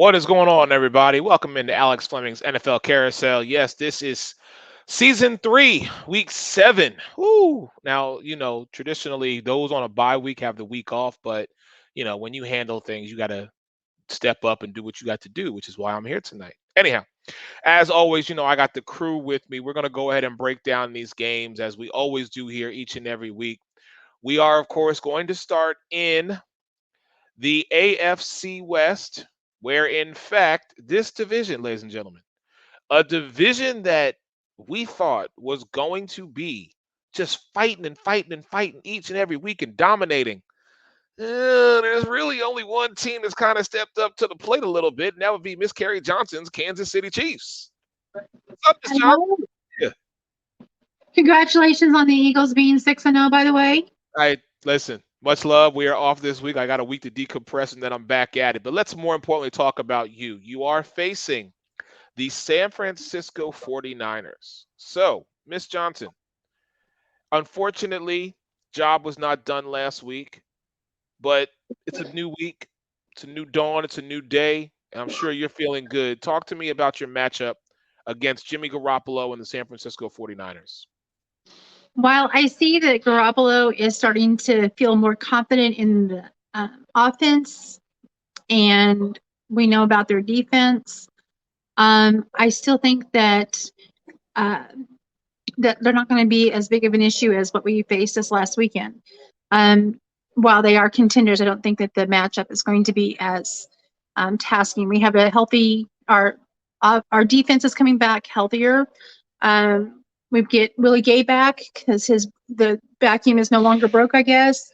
What is going on, everybody? Welcome into Alex Fleming's NFL Carousel. Yes, this is season 3, week 7. Woo! Now, traditionally, those on a bye week have the week off, but, when you handle things, you got to step up and do what you got to do, which is why I'm here tonight. Anyhow, as always, I got the crew with me. We're going to go ahead and break down these games as we always do here each and every week. We are, of course, going to start in the AFC West, where in fact, this division, ladies and gentlemen, a division that we thought was going to be just fighting and fighting and fighting each and every week and dominating. There's really only one team that's kind of stepped up to the plate a little bit, and that would be Miss Carrie Johnson's Kansas City Chiefs. What's up, Miss Johnson? Hello. Yeah. Congratulations on the Eagles being 6-0, by the way. Listen, much love. We are off this week. I got a week to decompress, and then I'm back at it. But let's more importantly talk about you. You are facing the San Francisco 49ers. So, Miss Johnson, unfortunately, job was not done last week, but it's a new week. It's a new dawn. It's a new day, and I'm sure you're feeling good. Talk to me about your matchup against Jimmy Garoppolo and the San Francisco 49ers. While I see that Garoppolo is starting to feel more confident in the offense, and we know about their defense, I still think that that they're not going to be as big of an issue as what we faced this last weekend. While they are contenders, I don't think that the matchup is going to be as tasking. We have a healthy our defense is coming back healthier. We get Willie Gay back because the vacuum is no longer broke, I guess.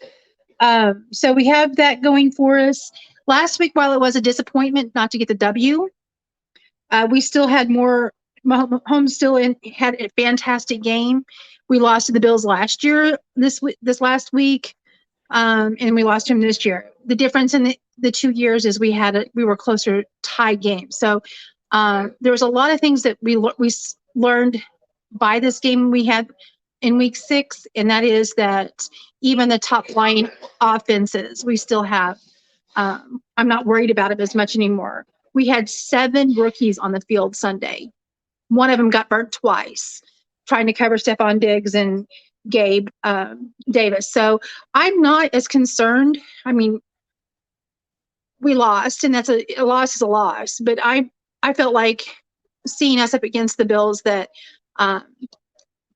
So we have that going for us. Last week, while it was a disappointment not to get the W, we still had more. Mahomes still had a fantastic game. We lost to the Bills last year, this last week, and we lost to him this year. The difference in the 2 years is we were closer tie games. So there was a lot of things that we learned by this game we had in week 6, and that is that even the top line offenses, we still have. I'm not worried about it as much anymore. We had 7 rookies on the field Sunday. One of them got burnt twice, trying to cover Stephon Diggs and Gabe Davis. So I'm not as concerned. I mean, we lost, and that's a loss is a loss. But I felt like seeing us up against the Bills that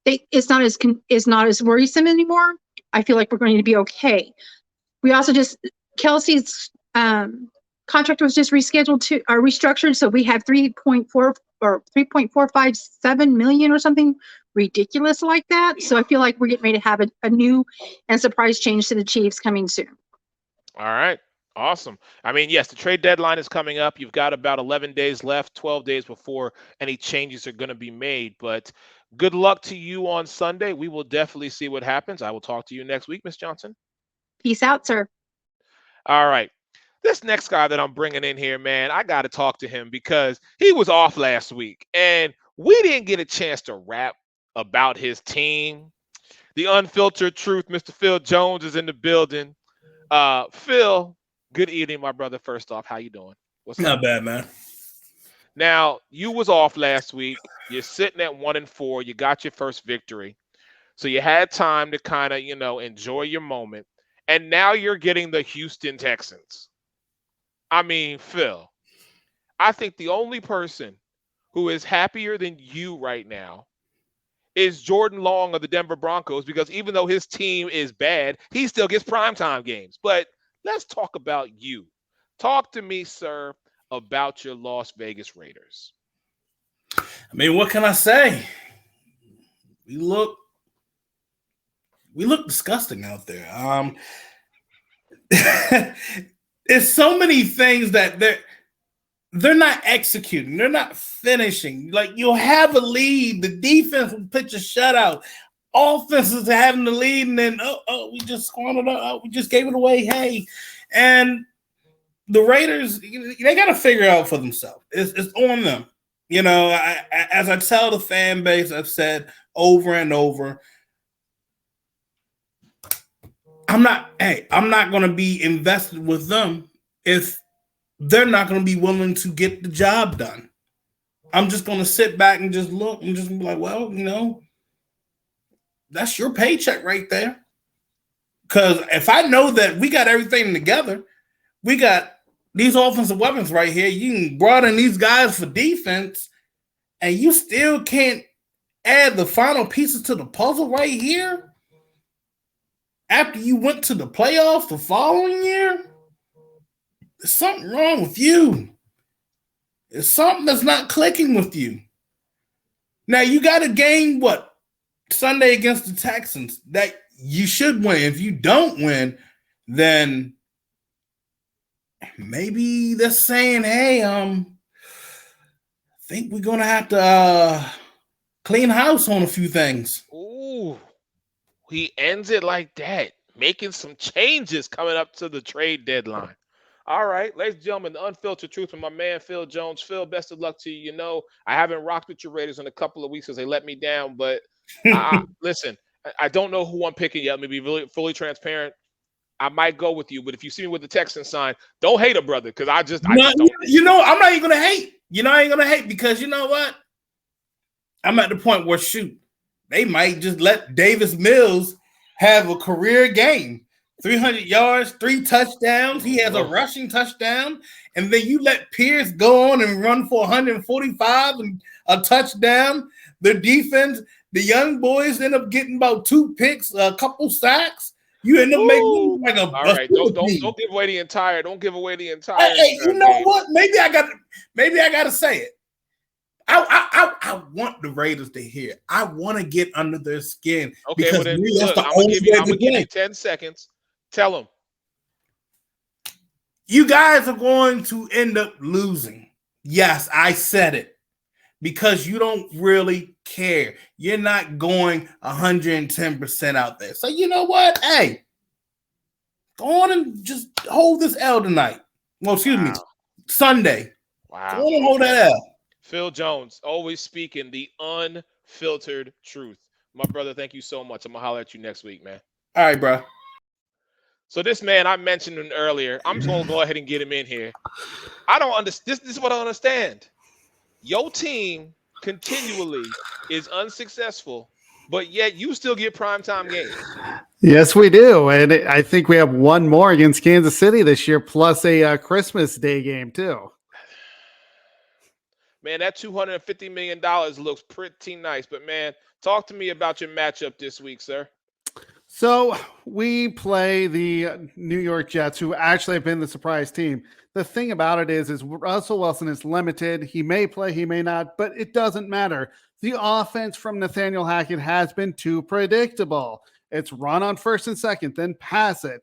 it's not as worrisome anymore. I feel like we're going to be okay. We also Kelsey's contract was just restructured, so we have 3.4 or 3.457 million or something ridiculous like that. So I feel like we're getting ready to have a new and surprise change to the Chiefs coming soon. All right. Awesome. I mean, yes, the trade deadline is coming up. You've got about 11 days left, 12 days before any changes are going to be made. But good luck to you on Sunday. We will definitely see what happens. I will talk to you next week, Miss Johnson. Peace out, sir. All right. This next guy that I'm bringing in here, man, I got to talk to him because he was off last week and we didn't get a chance to rap about his team. The unfiltered truth, Mr. Phil Jones is in the building. Phil, good evening, my brother. First off, how you doing? What's up? Not bad, man. Now, you was off last week. You're sitting at 1-4. You got your first victory. So you had time to kind of, enjoy your moment. And now you're getting the Houston Texans. I mean, Phil, I think the only person who is happier than you right now is Jordan Long of the Denver Broncos, because even though his team is bad, he still gets primetime games. But let's talk about you. Talk to me, sir, about your Las Vegas Raiders. I mean, what can I say? We look disgusting out there. There's so many things that they're not executing. They're not finishing. Like, you'll have a lead. The defense will pitch a shutout. Offenses are having the lead, and then, we just squandered it. We just gave it away. Hey. And the Raiders, they got to figure it out for themselves. It's on them. As I tell the fan base, I've said over and over, I'm not going to be invested with them if they're not going to be willing to get the job done. I'm just going to sit back and just look and just be like, well, that's your paycheck right there. Because if I know that we got everything together, we got these offensive weapons right here. You can brought in these guys for defense, and you still can't add the final pieces to the puzzle right here after you went to the playoffs the following year. There's something wrong with you. There's something that's not clicking with you. Now you got a game, Sunday against the Texans that you should win. If you don't win, then maybe they're saying, hey, I think we're gonna have to clean house on a few things. Ooh, he ends it like that, making some changes coming up to the trade deadline. All right, ladies and gentlemen, the unfiltered truth from my man Phil Jones. Phil, best of luck to you. I haven't rocked with your Raiders in a couple of weeks because they let me down. But listen, I don't know who I'm picking yet. Let me be really fully transparent. I might go with you, but if you see me with the Texan sign, don't hate a brother because I just don't. I'm not even gonna hate. I ain't gonna hate because you know what? I'm at the point where they might just let Davis Mills have a career game. 300 yards, 3 touchdowns. He has a rushing touchdown. And then you let Pierce go on and run for 145 and a touchdown. The defense, the young boys end up getting about 2 picks, a couple sacks. You end up making like a. All right, don't give away the entire. Don't give away the entire. Hey, you know what? Maybe I got to say it. I want the Raiders to hear. I want to get under their skin. Okay, well then, look, I'm gonna give you 10 seconds. Tell them. You guys are going to end up losing. Yes, I said it. Because you don't really care. You're not going 110% out there. So you know what? Hey, go on and just hold this L tonight. Well, excuse me, Sunday. Wow. Go on and hold that L. Phil Jones, always speaking the unfiltered truth. My brother, thank you so much. I'm going to holler at you next week, man. All right, bro. So this man, I mentioned him earlier. I'm just going to go ahead and get him in here. I don't understand. This is what I understand. Your team continually is unsuccessful, but yet you still get primetime games. Yes, we do. And I think we have one more against Kansas City this year, plus a Christmas Day game, too. Man, that $250 million looks pretty nice. But, man, talk to me about your matchup this week, sir. So we play the New York Jets, who actually have been the surprise team. The thing about it is Russell Wilson is limited. He may play, he may not, but it doesn't matter. The offense from Nathaniel Hackett has been too predictable. It's run on first and second, then pass it.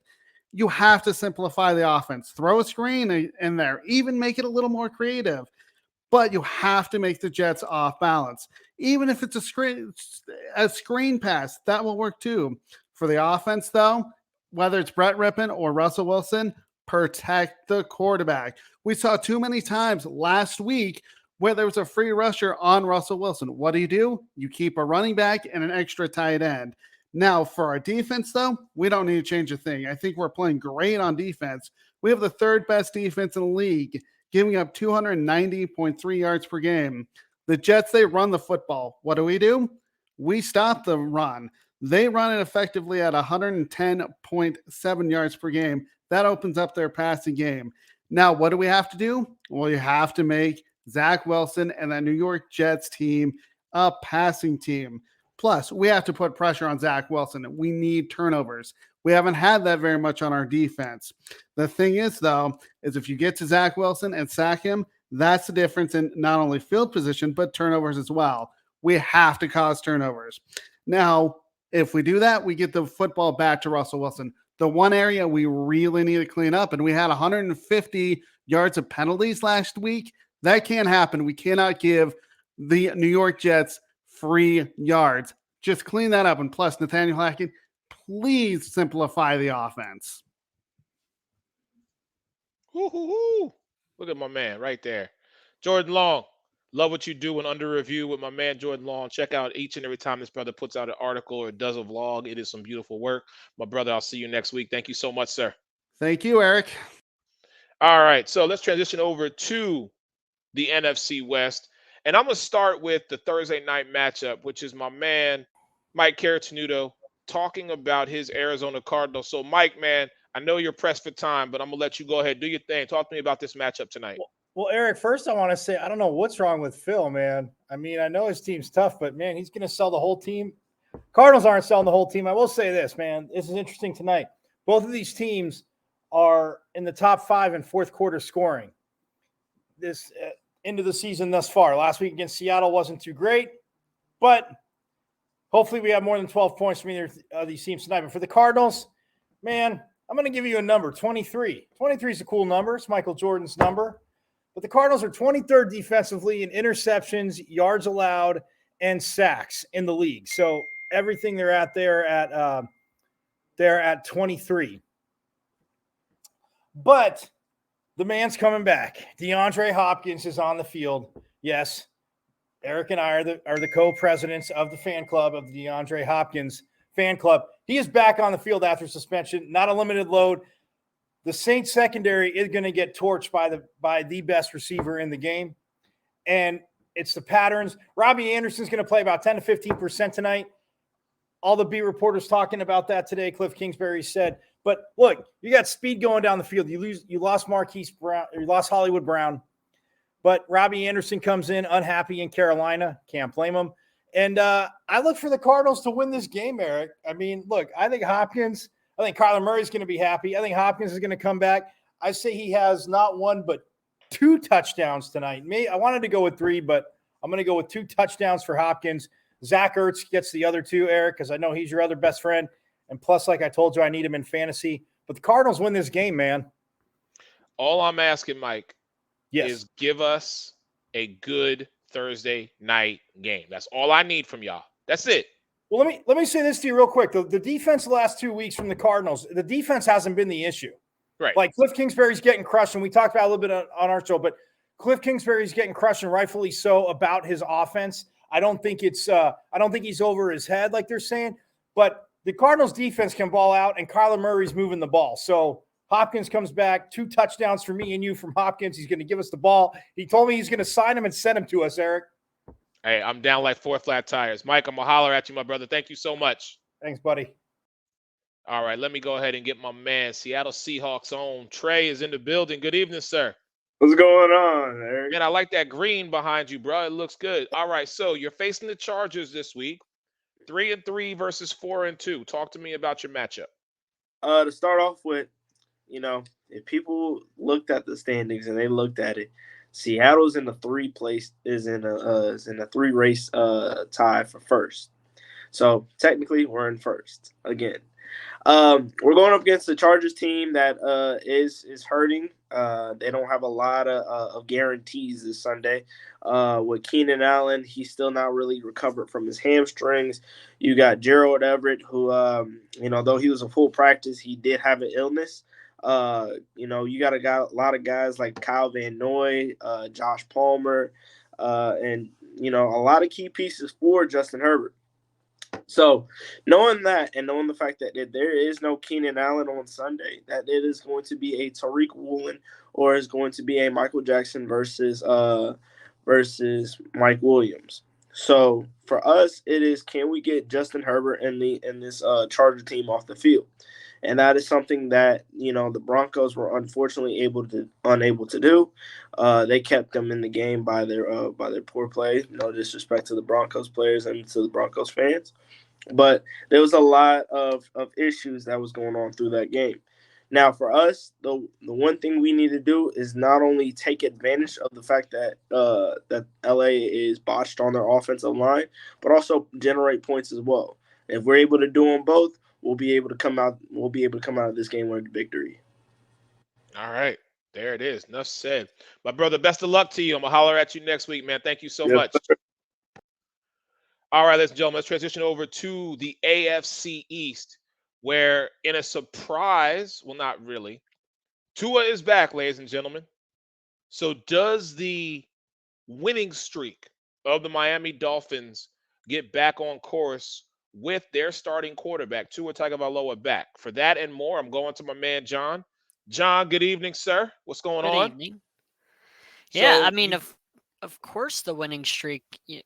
You have to simplify the offense. Throw a screen in there, even make it a little more creative. But you have to make the Jets off balance. Even if it's a screen pass, that will work too. For the offense, though, whether it's Brett Rippon or Russell Wilson, protect the quarterback. We saw too many times last week where there was a free rusher on Russell Wilson. What do? You keep a running back and an extra tight end. Now, for our defense, though, we don't need to change a thing. I think we're playing great on defense. We have the 3rd best defense in the league, giving up 290.3 yards per game. The Jets, they run the football. What do? We stop the run. They run it effectively at 110.7 yards per game. That opens up their passing game. Now, what do we have to do? Well, you have to make Zach Wilson and that New York Jets team a passing team. Plus, we have to put pressure on Zach Wilson. We need turnovers. We haven't had that very much on our defense. The thing is, though, is if you get to Zach Wilson and sack him, that's the difference in not only field position, but turnovers as well. We have to cause turnovers. Now, if we do that, we get the football back to Russell Wilson. The one area we really need to clean up, and we had 150 yards of penalties last week. That can't happen. We cannot give the New York Jets free yards. Just clean that up. And plus, Nathaniel Hackett, please simplify the offense. Look at my man right there. Jordan Long. Love what you do in Under Review with my man Jordan Long. Check out each and every time this brother puts out an article or does a vlog. It is some beautiful work. My brother, I'll see you next week. Thank you so much, sir. Thank you, Eric. All right, so let's transition over to the NFC West. And I'm going to start with the Thursday night matchup, which is my man, Mike Caratanudo, talking about his Arizona Cardinals. So, Mike, man, I know you're pressed for time, but I'm going to let you go ahead. Do your thing. Talk to me about this matchup tonight. Well, Eric, first I want to say I don't know what's wrong with Phil, man. I mean, I know his team's tough, but man, he's going to sell the whole team. Cardinals aren't selling the whole team. I will say this, man. This is interesting tonight. Both of these teams are in the top 5 in fourth quarter scoring this into the season thus far. Last week against Seattle wasn't too great, but hopefully we have more than 12 points from either of these teams tonight. But for the Cardinals, man, I'm going to give you a number, 23. 23 is a cool number. It's Michael Jordan's number. But the Cardinals are 23rd defensively in interceptions, yards allowed, and sacks in the league. So everything they're at they're at 23. But the man's coming back. DeAndre Hopkins is on the field. Yes, Eric and I are the co-presidents of the fan club of the DeAndre Hopkins fan club. He is back on the field after suspension, not a limited load. The Saints secondary is going to get torched by the best receiver in the game. And it's the patterns. Robbie Anderson's going to play about 10 to 15% tonight. All the beat reporters talking about that today. Cliff Kingsbury said, but look, you got speed going down the field. You lost Marquise Brown, you lost Hollywood Brown, but Robbie Anderson comes in unhappy in Carolina. Can't blame him. And I look for the Cardinals to win this game, Eric. I mean, look, I think Kyler Murray's going to be happy. I think Hopkins is going to come back. I say he has not one, but 2 touchdowns tonight. I wanted to go with 3, but I'm going to go with 2 touchdowns for Hopkins. Zach Ertz gets the other 2, Eric, because I know he's your other best friend. And plus, like I told you, I need him in fantasy. But the Cardinals win this game, man. All I'm asking, Mike, Yes. is give us a good Thursday night game. That's all I need from y'all. That's it. Well, let me say this to you real quick. The defense the last 2 weeks from the Cardinals, the defense hasn't been the issue. Right. Like Cliff Kingsbury's getting crushed, and we talked about it a little bit on our show, but Cliff Kingsbury's getting crushed, and rightfully so, about his offense. I don't think he's over his head like they're saying, but the Cardinals defense can ball out, and Kyler Murray's moving the ball. So Hopkins comes back, 2 touchdowns for me and you from Hopkins. He's going to give us the ball. He told me he's going to sign him and send him to us, Eric. Hey, I'm down like 4 flat tires. Mike, I'm going to holler at you, my brother. Thank you so much. Thanks, buddy. All right, let me go ahead and get my man, Seattle Seahawks own. Trey is in the building. Good evening, sir. What's going on, Eric? Man, I like that green behind you, bro. It looks good. All right, so you're facing the Chargers this week. 3-3 versus 4-2. Talk to me about your matchup. To start off with, if people looked at the standings and they looked at it, Seattle's in the 3 race tie for first. So technically, we're in first again. We're going up against the Chargers team that is hurting. They don't have a lot of guarantees this Sunday. With Keenan Allen, he's still not really recovered from his hamstrings. You got Gerald Everett, who, though he was a full practice, he did have an illness. You got a lot of guys like Kyle Van Noy, Josh Palmer, and, a lot of key pieces for Justin Herbert. So knowing that and knowing the fact that there is no Keenan Allen on Sunday, that it is going to be a Tariq Woolen or is going to be a Michael Jackson versus Mike Williams. So for us, it is, can we get Justin Herbert and this Charger team off the field? And that is something that, the Broncos were unfortunately unable to do. They kept them in the game by their poor play. No disrespect to the Broncos players and to the Broncos fans. But there was a lot of issues that was going on through that game. Now, for us, the one thing we need to do is not only take advantage of the fact that that LA is botched on their offensive line, but also generate points as well. If we're able to do them both, we'll be able to come out of this game with a victory. All right. There it is. Enough said. My brother, best of luck to you. I'm going to holler at you next week, man. Thank you so much. Sir. All right, ladies and gentlemen, let's transition over to the AFC East, where in a surprise, well, not really, Tua is back, ladies and gentlemen. So does the winning streak of the Miami Dolphins get back on course with their starting quarterback, Tua Tagovailoa, back? For that and more, I'm going to my man, Jon. John, good evening, sir. What's going Good on? evening. Yeah, I So, mean, of course the winning streak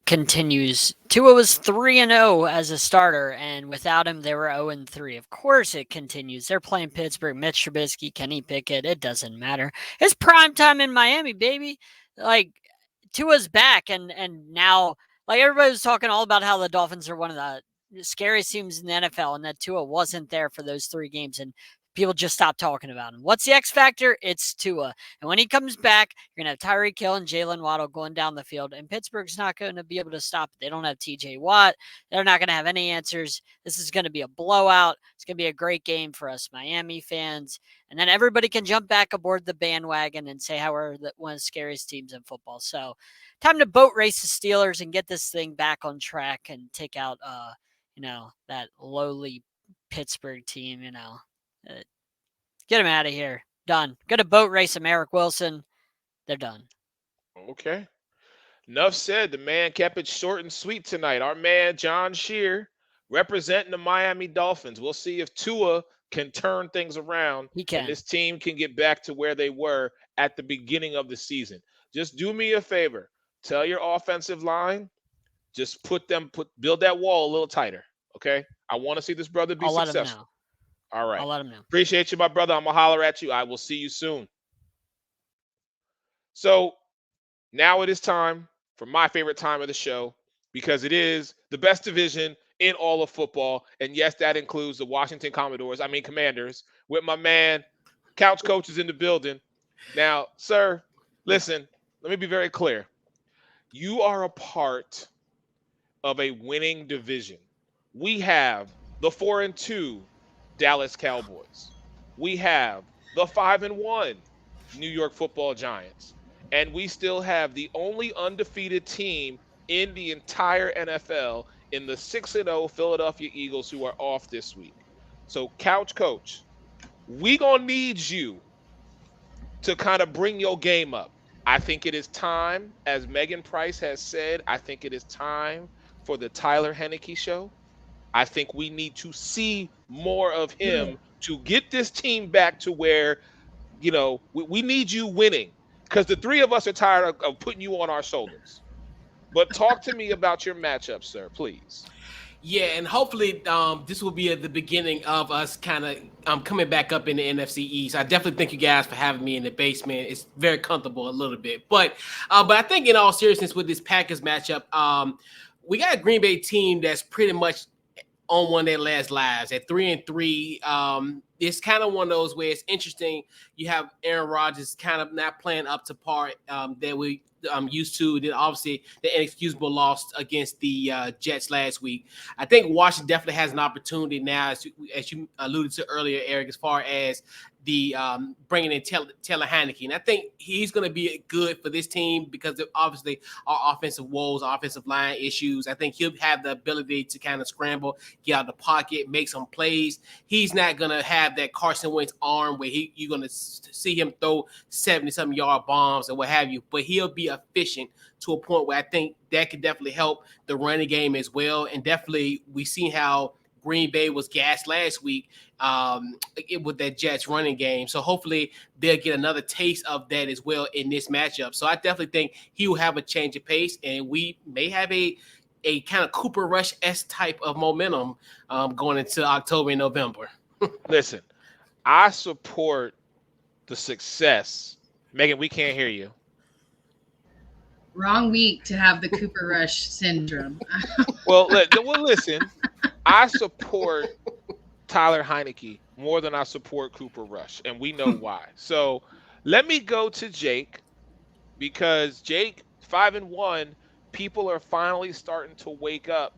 continues. Tua was 3-0 as a starter, and without him, they were 0-3. Of course it continues. They're playing Pittsburgh, Mitch Trubisky, Kenny Pickett. It doesn't matter. It's prime time in Miami, baby. Like Tua's back, and now like everybody was talking all about how the Dolphins are one of the scariest teams in the NFL, and that Tua wasn't there for those 3 games, and people just stopped talking about him. What's the X factor? It's Tua. And when he comes back, you're going to have Tyreek Hill and Jalen Waddle going down the field, and Pittsburgh's not going to be able to stop it. They don't have TJ Watt. They're not going to have any answers. This is going to be a blowout. It's going to be a great game for us Miami fans. And then everybody can jump back aboard the bandwagon and say how we're one of the scariest teams in football. So time to boat race the Steelers and get this thing back on track and take out, that lowly Pittsburgh team, get him out of here. Done. Gonna boat race him, Eric Wilson. They're done. okay. Enough said. The man kept it short and sweet tonight. Our man, Jon Shearer, representing the Miami Dolphins. We'll see if Tua can turn things around He and can. this team can get back to where they were at the beginning of the season. Just do me a favor. Tell your offensive line, just build that wall a little tighter. Okay. I want to see this brother be I'll let him successful. know. All right. I'll let him know. Appreciate you, my brother. I'm going to holler at you. I will see you soon. So now it is time for my favorite time of the show because it is the best division in all of football. And yes, that includes the Washington Commanders, with my man, Couch Coach is in the building. Now, sir, listen, let me be very clear. You are a part of a winning division. We have the 4-2 Dallas Cowboys. We have the 5-1 New York Football Giants. And we still have the only undefeated team in the entire NFL in the 6-0 Philadelphia Eagles, who are off this week. So, Couch Coach, we gonna need you to kind of bring your game up. I think it is time, as Megan Price has said, I think it is time for the Tyler Henneke show. I think we need to see more of him to get this team back to where, we need you winning, because the three of us are tired of putting you on our shoulders. But talk to me about your matchup, sir, please. Yeah, and hopefully this will be the beginning of us kind of coming back up in the NFC East. I definitely thank you guys for having me in the basement. It's very comfortable a little bit. But I think in all seriousness with this Packers matchup, we got a Green Bay team that's pretty much on one of their last lives at 3-3. It's kind of one of those where it's interesting. You have Aaron Rodgers kind of not playing up to par that we used to. Then obviously the inexcusable loss against the Jets last week. I think Washington definitely has an opportunity now, as you alluded to earlier, Eric, as far as the bringing in Taylor Heineke. And I think he's going to be good for this team because of obviously our offensive woes, offensive line issues. I think he'll have the ability to kind of scramble, get out of the pocket, make some plays. He's not going to have that Carson Wentz arm where you're going to see him throw 70-something yard bombs or what have you, but he'll be efficient to a point where I think that could definitely help the running game as well. And definitely we see how Green Bay was gassed last week with that Jets running game. So hopefully they'll get another taste of that as well in this matchup. So I definitely think he will have a change of pace, and we may have a kind of Cooper Rush-esque type of momentum going into October and November. Listen, I support the success. Megan, we can't hear you. Wrong week to have the Cooper Rush syndrome. Well, listen, I support Tyler Heineke more than I support Cooper Rush, and we know why. So let me go to Jake, because Jake, 5-1, people are finally starting to wake up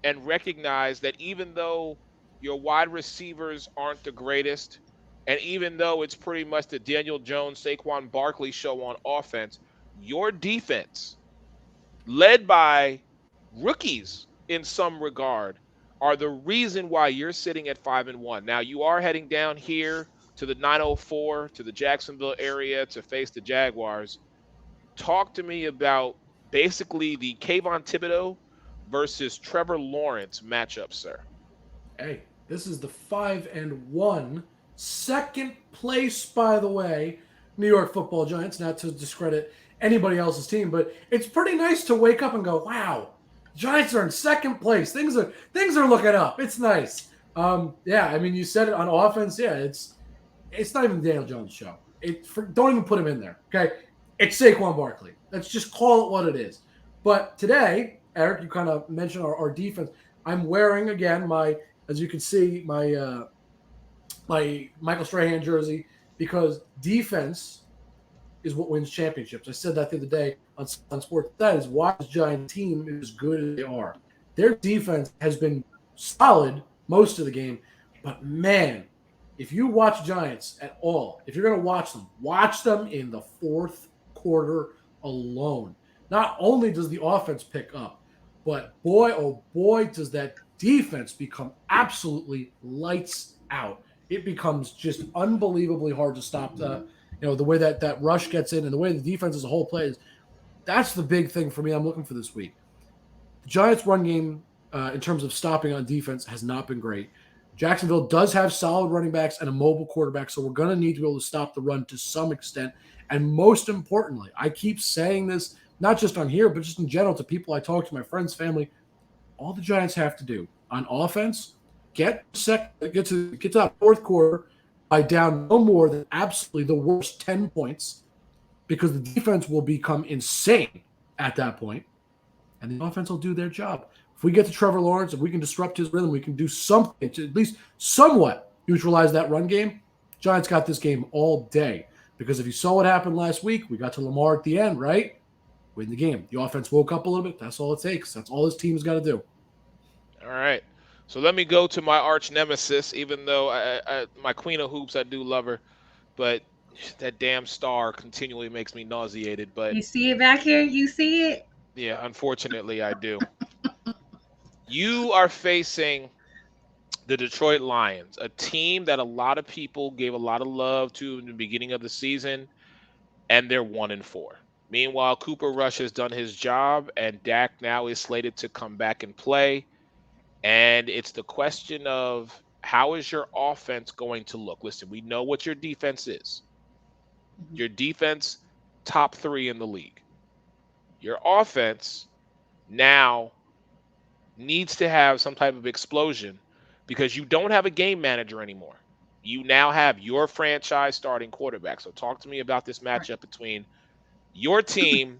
and recognize that even though your wide receivers aren't the greatest, and even though it's pretty much the Daniel Jones, Saquon Barkley show on offense, your defense, led by rookies in some regard, are the reason why you're sitting at 5-1. Now, you are heading down here to the 904, to the Jacksonville area to face the Jaguars. Talk to me about basically the Kayvon Thibodeau versus Trevor Lawrence matchup, sir. Hey, this is the 5-1 Second place, by the way, New York Football Giants. Not to discredit anybody else's team, but it's pretty nice to wake up and go, "Wow, Giants are in second place. Things are looking up." It's nice. Yeah, I mean, you said it on offense. Yeah, it's not even Daniel Jones' show. Don't even put him in there. Okay, it's Saquon Barkley. Let's just call it what it is. But today, Eric, you kind of mentioned our defense. I'm wearing again as you can see, my Michael Strahan jersey, because defense is what wins championships. I said that the other day on Sports. That is why this Giant team is as good as they are. Their defense has been solid most of the game, but man, if you watch Giants at all, if you're going to watch them in the fourth quarter alone. Not only does the offense pick up, but boy, oh boy, does that defense become absolutely lights out. It becomes just unbelievably hard to stop the way that rush gets in and the way the defense as a whole plays. That's the big thing for me I'm looking for this week. The Giants' run game, in terms of stopping on defense, has not been great. Jacksonville does have solid running backs and a mobile quarterback, so we're going to need to be able to stop the run to some extent. And most importantly, I keep saying this, not just on here, but just in general to people I talk to, my friends, family, all the Giants have to do on offense, get to that fourth quarter by down no more than absolutely the worst 10 points, because the defense will become insane at that point, and the offense will do their job. If we get to Trevor Lawrence, if we can disrupt his rhythm, we can do something to at least somewhat neutralize that run game. Giants got this game all day, because if you saw what happened last week, we got to Lamar at the end, right? Win the game. The offense woke up a little bit. That's all it takes. That's all this team's got to do. All right. So let me go to my arch nemesis, even though my queen of hoops, I do love her, but that damn star continually makes me nauseated. But You see it back here? You see it? yeah, unfortunately, I do. You are facing the Detroit Lions, a team that a lot of people gave a lot of love to in the beginning of the season, and they're 1-4. Meanwhile, Cooper Rush has done his job, and Dak now is slated to come back and play. And it's the question of, how is your offense going to look? Listen, we know what your defense is. Your defense, top 3 in the league. Your offense now needs to have some type of explosion, because you don't have a game manager anymore. You now have your franchise starting quarterback. So talk to me about this matchup between your team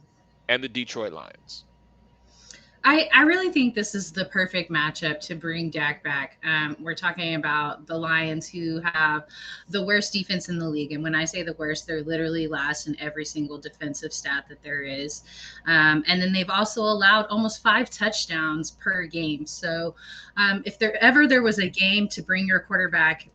and the Detroit Lions. I really think this is the perfect matchup to bring Dak back. We're talking about the Lions, who have the worst defense in the league. And when I say the worst, they're literally last in every single defensive stat that there is. And then they've also allowed almost 5 touchdowns per game. So if there was a game to bring your quarterback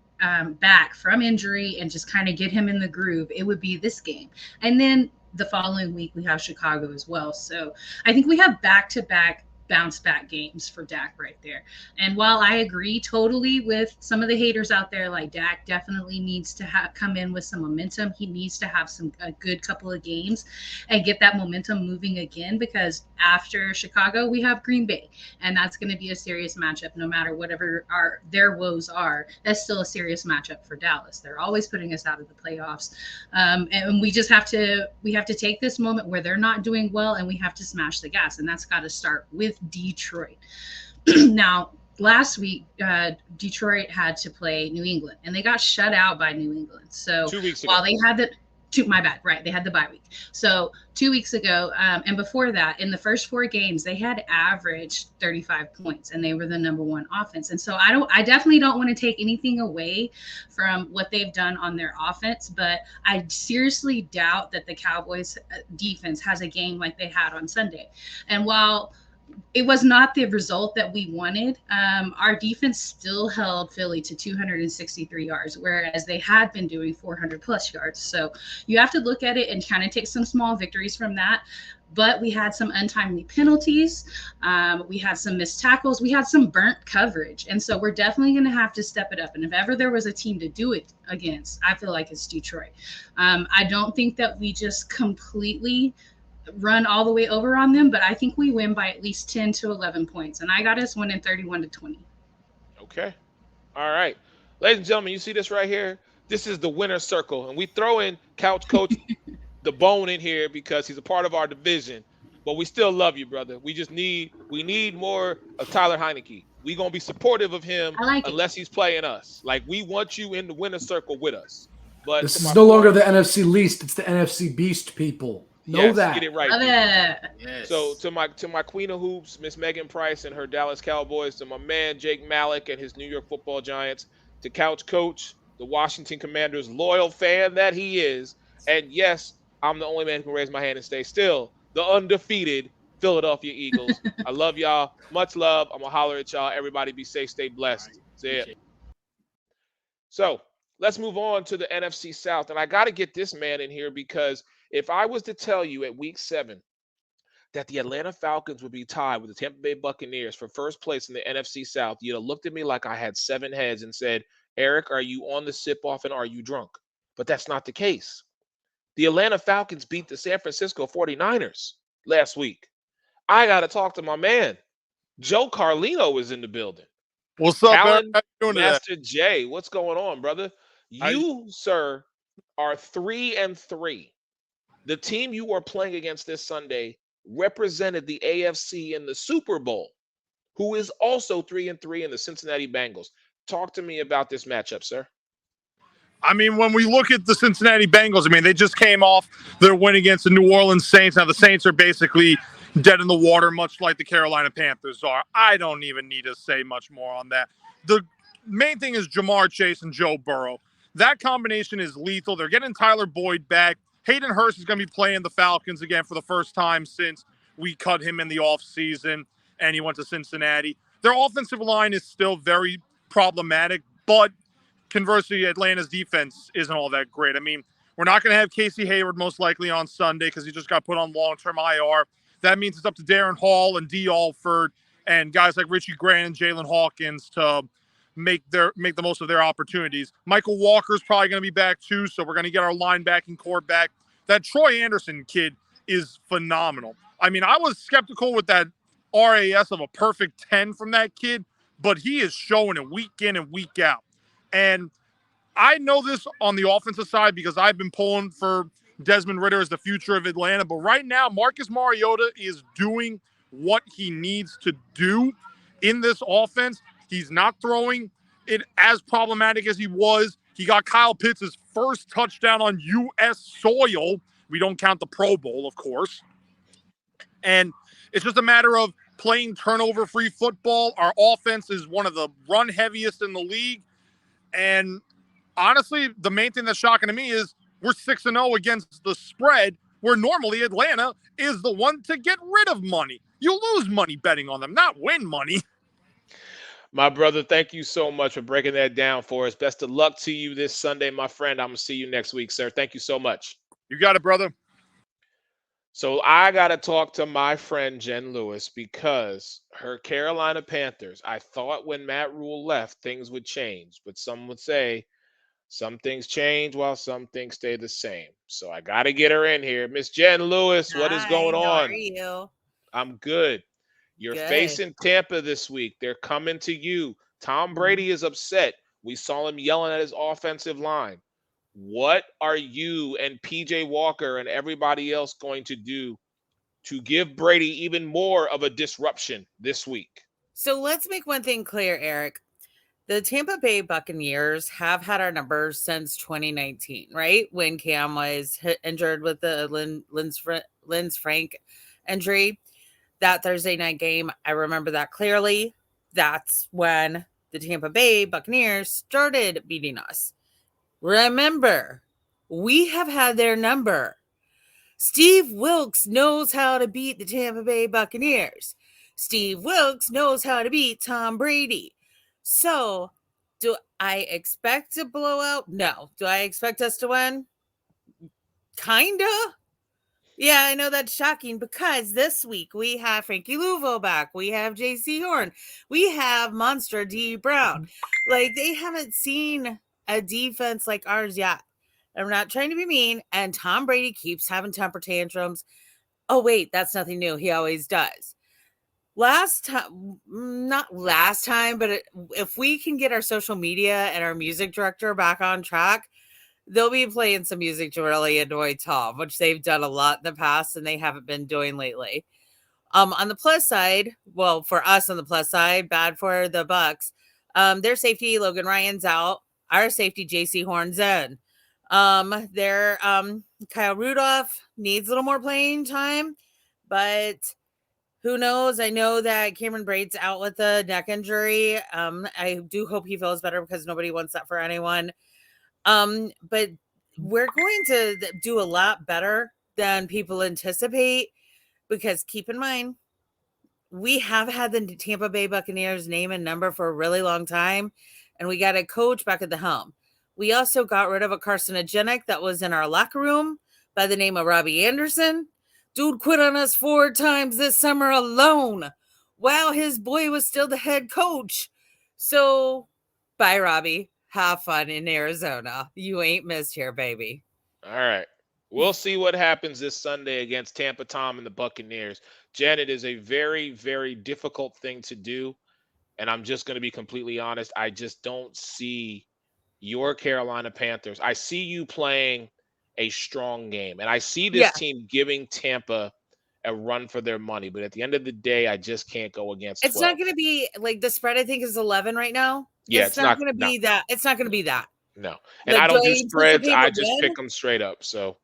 back from injury and just kind of get him in the groove, it would be this game. And then the following week we have Chicago as well. So I think we have back-to-back bounce back games for Dak right there. And while I agree totally with some of the haters out there, like Dak definitely needs to come in with some momentum. He needs to have a good couple of games and get that momentum moving again, because after Chicago, we have Green Bay, and that's going to be a serious matchup. No matter whatever their woes are, that's still a serious matchup for Dallas. They're always putting us out of the playoffs. And we just have to take this moment where they're not doing well, and we have to smash the gas. And that's got to start with Detroit. Now, last week, Detroit had to play New England, and they got shut out by New England. So 2 weeks ago. while they had my bad, right? They had the bye week. So 2 weeks ago, and before that, in the first 4 games, they had averaged 35 points, and they were the number 1 offense. And so I definitely don't want to take anything away from what they've done on their offense, but I seriously doubt that the Cowboys defense has a game like they had on Sunday. And while it was not the result that we wanted, our defense still held Philly to 263 yards, whereas they had been doing 400 plus yards. So you have to look at it and kind of take some small victories from that. But we had some untimely penalties. We had some missed tackles. We had some burnt coverage. And so we're definitely going to have to step it up. And if ever there was a team to do it against, I feel like it's Detroit. I don't think that we just completely run all the way over on them, but I think we win by at least 10 to 11 points. And I got us winning 31-20. Okay. All right. Ladies and gentlemen, you see this right here? This is the winner circle, and we throw in Couch Coach the bone in here because he's a part of our division. But we still love you, brother. We need more of Tyler Heineke. We gonna be supportive of him I like it. unless he's playing us. Like we want you in the winner circle with us. But This to my is no longer point, the NFC least; it's the NFC beast. People know yes, that. get it right. Love people. it. Yes. So to my queen of hoops, Miss Megan Price and her Dallas Cowboys, to my man Jake Malik and his New York Football Giants, to Couch Coach, the Washington Commanders loyal fan that he is, and yes, I'm the only man who can raise my hand and stay still, the undefeated Philadelphia Eagles. I love y'all. Much love. I'm gonna holler at y'all. Everybody be safe, stay blessed. See ya. Appreciate So let's move on to the NFC South, and I got to get this man in here because if I was to tell you at Week 7 that the Atlanta Falcons would be tied with the Tampa Bay Buccaneers for first place in the NFC South, you'd have looked at me like I had 7 heads and said, Eric, are you on the sip off and are you drunk? But that's not the case. The Atlanta Falcons beat the San Francisco 49ers last week. I got to talk to my man. Joe Carlino is in the building. What's up, Eric? Alan, How you doing today? Master J, what's going on, brother? You, sir, are 3-3. The team you are playing against this Sunday represented the AFC in the Super Bowl, who is also 3-3 in the Cincinnati Bengals. Talk to me about this matchup, sir. I mean, when we look at the Cincinnati Bengals, I mean, they just came off their win against the New Orleans Saints. Now, the Saints are basically dead in the water, much like the Carolina Panthers are. I don't even need to say much more on that. The main thing is Jamar Chase and Joe Burrow. That combination is lethal. They're getting Tyler Boyd back. Hayden Hurst is going to be playing the Falcons again for the first time since we cut him in the offseason and he went to Cincinnati. Their offensive line is still very problematic, but conversely, Atlanta's defense isn't all that great. I mean, we're not going to have Casey Hayward most likely on Sunday because he just got put on long-term IR. That means it's up to Darren Hall and D. Alford and guys like Richie Grant and Jalen Hawkins to make the most of their opportunities. Michael Walker's probably going to be back too, so we're going to get our linebacking core back. That Troy Anderson kid is phenomenal. I mean, I was skeptical with that RAS of a perfect 10 from that kid, but he is showing it week in and week out. And I know this on the offensive side because I've been pulling for Desmond Ridder as the future of Atlanta. But right now, Marcus Mariota is doing what he needs to do in this offense. He's not throwing it as problematic as he was. He got Kyle Pitts' first touchdown on U.S. soil. We don't count the Pro Bowl, of course. And it's just a matter of playing turnover-free football. Our offense is one of the run heaviest in the league. And honestly, the main thing that's shocking to me is we're 6-0 against the spread, where normally Atlanta is the one to get rid of money. You lose money betting on them, not win money. My brother, thank you so much for breaking that down for us. Best of luck to you this Sunday, my friend. I'm going to see you next week, sir. Thank you so much. You got it, brother. So I got to talk to my friend Jen Lewis because her Carolina Panthers, I thought when Matt Rule left, things would change. But some would say some things change while some things stay the same. So I got to get her in here. Miss Jen Lewis, what is going Hi, on? How are you? I'm good. You're Good. facing Tampa this week. They're coming to you. Tom Brady is upset. We saw him yelling at his offensive line. What are you and PJ Walker and everybody else going to do to give Brady even more of a disruption this week? So let's make one thing clear, Eric. The Tampa Bay Buccaneers have had our numbers since 2019, right? When Cam was injured with the Linz Frank injury. That Thursday night game, I remember that clearly. That's when the Tampa Bay Buccaneers started beating us. Remember, we have had their number. Steve Wilkes knows how to beat the Tampa Bay Buccaneers. Steve Wilkes knows how to beat Tom Brady. So, do I expect a blowout? No. Do I expect us to win? Kinda. Yeah, I know that's shocking because this week we have Frankie Louvo back. We have JC Horn. We have Monster D Brown. Like, they haven't seen a defense like ours yet. I'm not trying to be mean. And Tom Brady keeps having temper tantrums. Oh, wait, that's nothing new. He always does. last time, not last time, but if we can get our social media and our music director back on track, they'll be playing some music to really annoy Tom, which they've done a lot in the past and they haven't been doing lately. On the plus side, well, for us on the plus side, bad for the Bucks. Their safety, Logan Ryan's out. Our safety, JC Horn's in. Their Kyle Rudolph needs a little more playing time, but who knows? I know that Cameron Braid's out with a neck injury. I do hope he feels better because nobody wants that for anyone. But we're going to do a lot better than people anticipate because keep in mind, we have had the Tampa Bay Buccaneers name and number for a really long time, and we got a coach back at the helm. We also got rid of a carcinogenic that was in our locker room by the name of Robbie Anderson. Dude quit on us 4 times this summer alone while his boy was still the head coach. So, bye, Robbie. Have fun in Arizona. You ain't missed here, baby. All right. We'll see what happens this Sunday against Tampa Tom and the Buccaneers. Jen, it is a very, very difficult thing to do. And I'm just going to be completely honest. I just don't see your Carolina Panthers. I see you playing a strong game. And I see this team giving Tampa a run for their money. But at the end of the day, I just can't go against It's 12. not going to be like the spread, I think, is 11 right now. Yeah, it's not going to be that. It's not going to be that. No. And Like, I don't do do I spreads. anticipate I a just win? pick them straight up. So,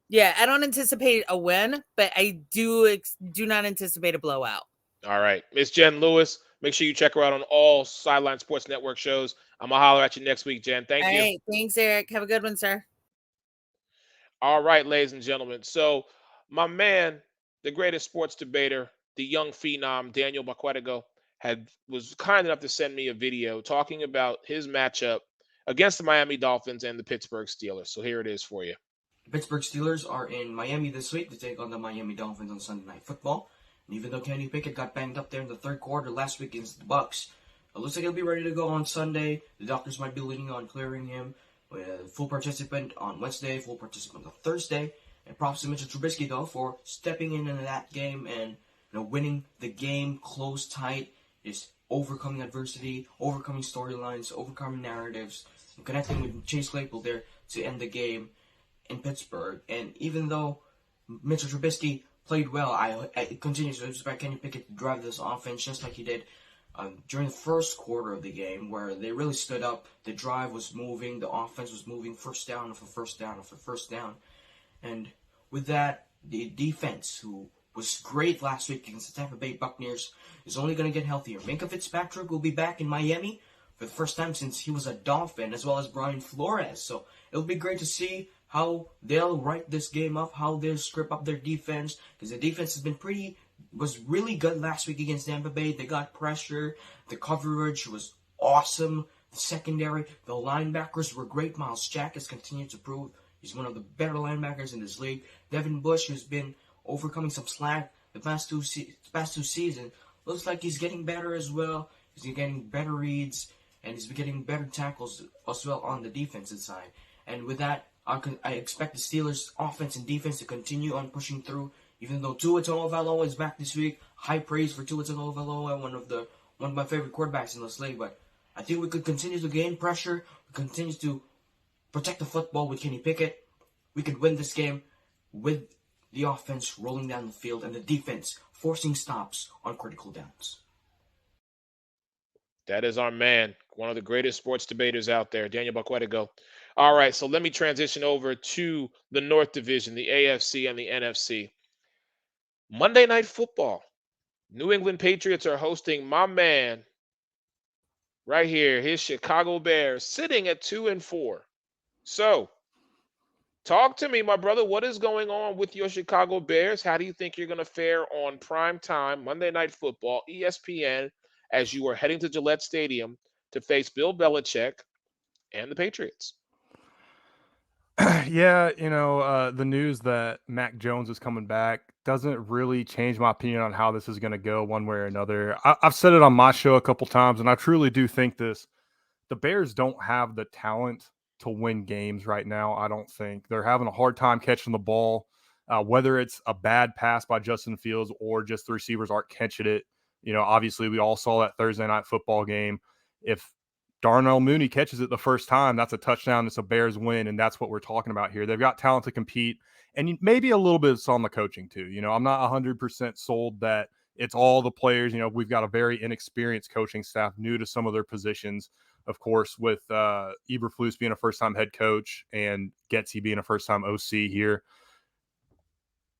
Yeah, I don't anticipate a win, but I do not anticipate a blowout. all right. Miss Jen Lewis, make sure you check her out on all Sideline Sports Network shows. I'm going to holler at you next week, Jen. Thank All you. right. Thanks, Eric. Have a good one, sir. All right, ladies and gentlemen. So, my man, the greatest sports debater, the young phenom, Daniel Baquetigo, was kind enough to send me a video talking about his matchup against the Miami Dolphins and the Pittsburgh Steelers. So here it is for you. The Pittsburgh Steelers are in Miami this week to take on the Miami Dolphins on Sunday Night Football. And even though Kenny Pickett got banged up there in the third quarter last week against the Bucks, it looks like he'll be ready to go on Sunday. The doctors might be leaning on clearing him with full participant on Wednesday, full participant on Thursday. And props to Mitchell Trubisky, though, for stepping in that game and winning the game close, tight, just overcoming adversity, overcoming storylines, overcoming narratives, and connecting with Chase Claypool there to end the game in Pittsburgh. And even though Mitchell Trubisky played well, I continue to expect Kenny Pickett to drive this offense just like he did during the first quarter of the game, where they really stood up. The drive was moving, the offense was moving, first down after first down after first down. And with that, the defense, who was great last week against the Tampa Bay Buccaneers, is only going to get healthier. Minkah Fitzpatrick will be back in Miami for the first time since he was a Dolphin, as well as Brian Flores. So it'll be great to see how they'll write this game up, how they'll script up their defense, because the defense was really good last week against Tampa Bay. They got pressure. The coverage was awesome. The secondary, the linebackers were great. Miles Jack has continued to prove he's one of the better linebackers in this league. Devin Bush, who's been overcoming some slack the past two seasons, looks like he's getting better as well. He's getting better reads, and he's getting better tackles as well on the defensive side. And with that, I expect the Steelers' offense and defense to continue on pushing through. Even though Tua Tagovailoa is back this week, high praise for Tua Tagovailoa, one of my favorite quarterbacks in this league. But I think we could continue to gain pressure. We continue to protect the football with Kenny Pickett. We could win this game with the offense rolling down the field and the defense forcing stops on critical downs. That is our man, one of the greatest sports debaters out there, Daniel Baquetigo. All right, so let me transition over to the North Division, the AFC and the NFC. Monday Night Football. New England Patriots are hosting my man right here, his Chicago Bears, sitting at 2-4. So, talk to me, my brother. What is going on with your Chicago Bears? How do you think you're going to fare on prime time, Monday Night Football, ESPN, as you are heading to Gillette Stadium to face Bill Belichick and the Patriots? Yeah, the news that Mac Jones is coming back doesn't really change my opinion on how this is going to go one way or another. I've said it on my show a couple times, and I truly do think this. The Bears don't have the talent to win games right now, I don't think. They're having a hard time catching the ball, whether it's a bad pass by Justin Fields or just the receivers aren't catching it. Obviously we all saw that Thursday night football game. If Darnell Mooney catches it the first time, that's a touchdown. It's a Bears win, and that's what we're talking about here. They've got talent to compete, and maybe a little bit it's on the coaching too. I'm not 100% sold that it's all the players. We've got a very inexperienced coaching staff, new to some of their positions. Of course, with Eberflus being a first-time head coach and Getsy being a first-time OC here.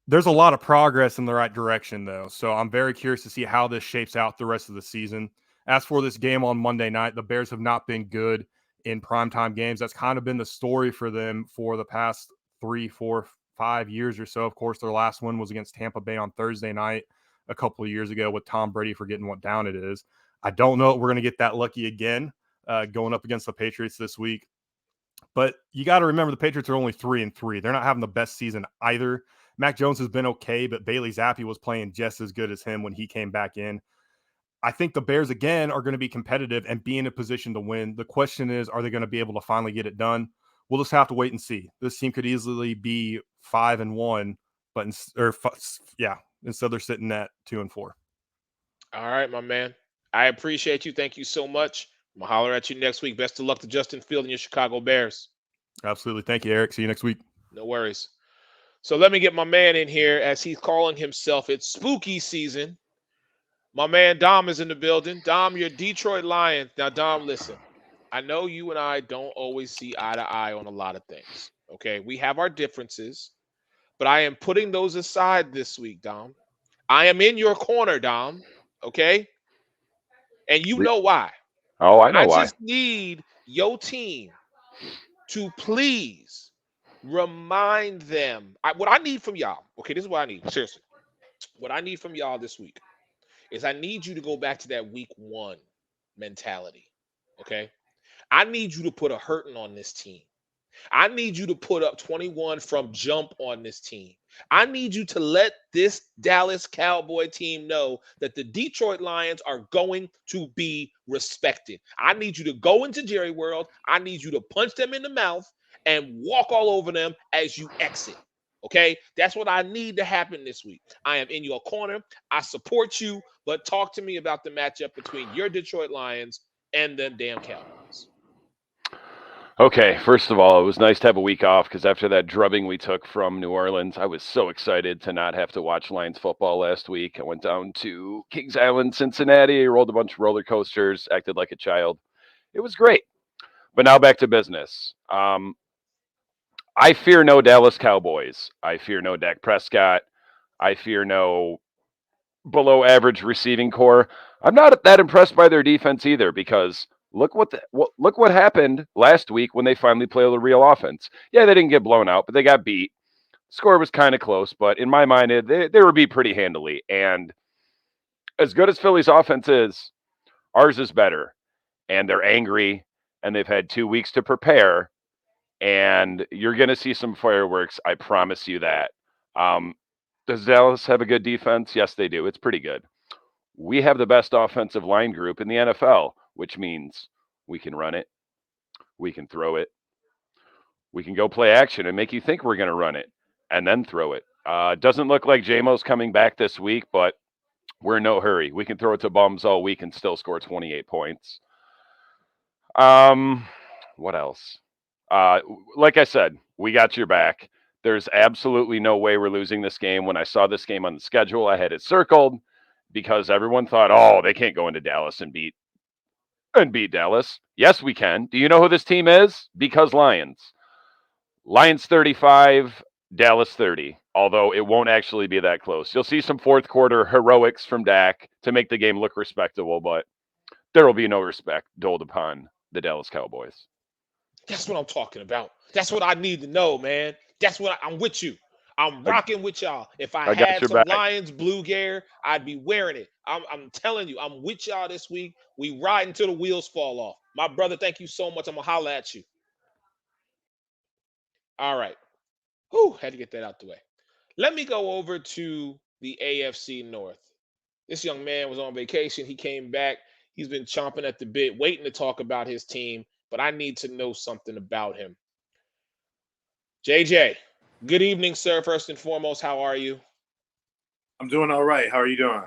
There's a lot of progress in the right direction, though. So I'm very curious to see how this shapes out the rest of the season. As for this game on Monday night, the Bears have not been good in primetime games. That's kind of been the story for them for the past 3, 4, 5 years or so. Of course, their last one was against Tampa Bay on Thursday night a couple of years ago with Tom Brady forgetting what down it is. I don't know if we're going to get that lucky again going up against the Patriots this week. But you got to remember the Patriots are only 3-3. They're not having the best season either. Mac Jones has been okay, but Bailey Zappi was playing just as good as him when he came back in. I think the Bears, again, are going to be competitive and be in a position to win. The question is, are they going to be able to finally get it done? We'll just have to wait and see. This team could easily be 5-1, but instead they're sitting at 2-4. All right, my man. I appreciate you. Thank you so much. I'm going to holler at you next week. Best of luck to Justin Field and your Chicago Bears. Absolutely. Thank you, Eric. See you next week. No worries. So let me get my man in here as he's calling himself. It's spooky season. My man Dom is in the building. Dom, you're Detroit Lions. Now, Dom, listen. I know you and I don't always see eye to eye on a lot of things. Okay? We have our differences, but I am putting those aside this week, Dom. I am in your corner, Dom. Okay? And you know why. Oh, I know why. I just need your team to please remind them. What I need from y'all, okay, this is what I need. Seriously. What I need from y'all this week is I need you to go back to that week 1 mentality, okay? I need you to put a hurting on this team. I need you to put up 21 from jump on this team. I need you to let this Dallas Cowboy team know that the Detroit Lions are going to be respected. I need you to go into Jerry World. I need you to punch them in the mouth and walk all over them as you exit. Okay? That's what I need to happen this week. I am in your corner. I support you, but talk to me about the matchup between your Detroit Lions and the damn Cowboys. Okay, first of all, it was nice to have a week off because after that drubbing we took from New Orleans, I was so excited to not have to watch Lions football last week. I went down to Kings Island, Cincinnati, rolled a bunch of roller coasters, acted like a child. It was great. But now back to business. I fear no Dallas Cowboys. I fear no Dak Prescott. I fear no below average receiving core. I'm not that impressed by their defense either because look what happened last week when they finally played a real offense. Yeah, they didn't get blown out, but they got beat. Score was kind of close, but in my mind, they were beat pretty handily. And as good as Philly's offense is, ours is better. And they're angry, and they've had 2 weeks to prepare. And you're going to see some fireworks. I promise you that. Does Dallas have a good defense? Yes, they do. It's pretty good. We have the best offensive line group in the NFL, which means we can run it. We can throw it. We can go play action and make you think we're going to run it and then throw it. Doesn't look like J-Mo's coming back this week, but we're in no hurry. We can throw it to bums all week and still score 28 points. What else? Like I said, we got your back. There's absolutely no way we're losing this game. When I saw this game on the schedule, I had it circled because everyone thought, oh, they can't go into Dallas and beat Dallas. Yes, we can. Do you know who this team is? Because Lions. Lions 35, Dallas 30, although it won't actually be that close. You'll see some fourth quarter heroics from Dak to make the game look respectable, but there will be no respect doled upon the Dallas Cowboys. That's what I'm talking about. That's what I need to know, man. That's what I'm with you. I'm rocking with y'all. If I had some Lions blue gear, I'd be wearing it. I'm telling you, I'm with y'all this week. We ride until the wheels fall off. My brother, thank you so much. I'm going to holler at you. All right. Whew, had to get that out the way. Let me go over to the AFC North. This young man was on vacation. He came back. He's been chomping at the bit, waiting to talk about his team, but I need to know something about him. JJ, good evening, sir. First and foremost, how are you? I'm doing all right. How are you doing?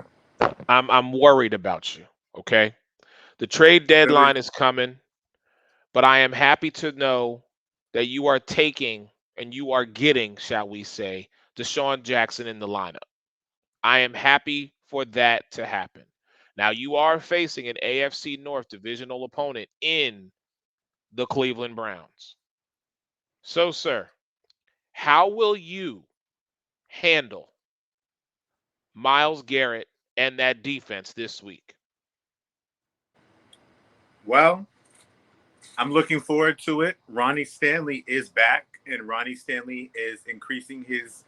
I'm worried about you. Okay. The trade deadline is coming, but I am happy to know that you are taking and you are getting, shall we say, Deshaun Jackson in the lineup. I am happy for that to happen. Now you are facing an AFC North divisional opponent in the Cleveland Browns. So, sir, how will you handle Myles Garrett and that defense this week? Well, I'm looking forward to it. Ronnie Stanley is back, and Ronnie Stanley is increasing his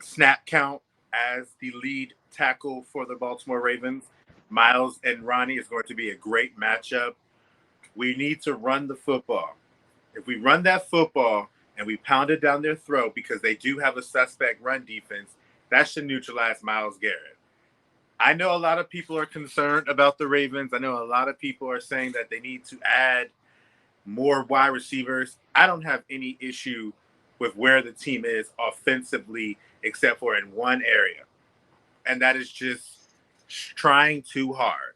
snap count as the lead tackle for the Baltimore Ravens. Miles and Ronnie is going to be a great matchup. We need to run the football. If we run that football and we pound it down their throat because they do have a suspect run defense, that should neutralize Myles Garrett. I know a lot of people are concerned about the Ravens. I know a lot of people are saying that they need to add more wide receivers. I don't have any issue with where the team is offensively, except for in one area, and that is just trying too hard.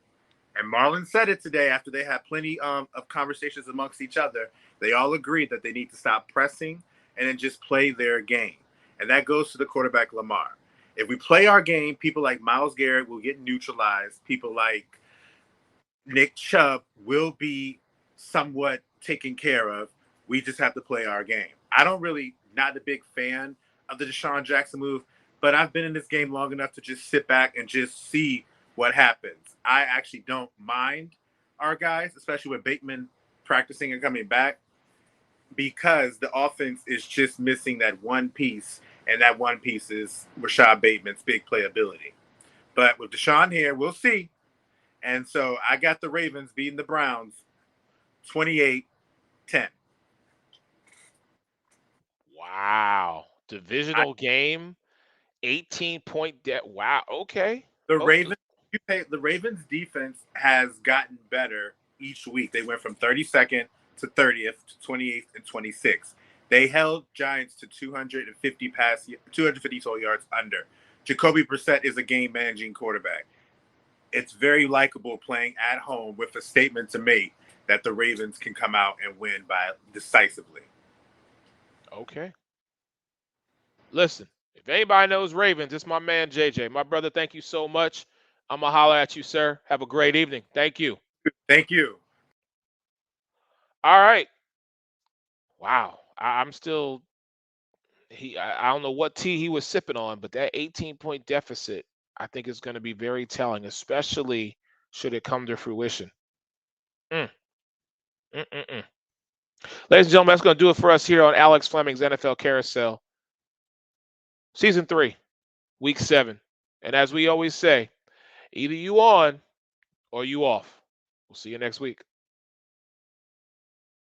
And Marlon said it today after they had plenty of conversations amongst each other. They all agreed that they need to stop pressing and then just play their game. And that goes to the quarterback, Lamar. If we play our game, people like Myles Garrett will get neutralized. People like Nick Chubb will be somewhat taken care of. We just have to play our game. I don't really, not a big fan of the Deshaun Jackson move, but I've been in this game long enough to just sit back and just see what happens. I actually don't mind our guys, especially with Bateman practicing and coming back, because the offense is just missing that one piece, and that one piece is Rashad Bateman's big playability. But with Deshaun here, we'll see. And so I got the Ravens beating the Browns 28-10. Wow. Divisional game, 18-point debt. Wow. Okay. The Okay. Ravens defense has gotten better each week. They went from 32nd to 30th to 28th and 26th. They held Giants to 250 total yards under. Jacoby Brissett is a game managing quarterback. It's very likable playing at home with a statement to make that the Ravens can come out and win by decisively. Okay. Listen, if anybody knows Ravens, it's my man JJ. My brother, thank you so much. I'm going to holler at you, sir. Have a great evening. Thank you. Thank you. All right. Wow. I'm still I don't know what tea he was sipping on, but that 18-point deficit I think is going to be very telling, especially should it come to fruition. Mm. Mm-mm-mm. Ladies and gentlemen, that's going to do it for us here on Alex Fleming's NFL Carousel. Season 3, Week 7. And as we always say, either you on or you off. We'll see you next week.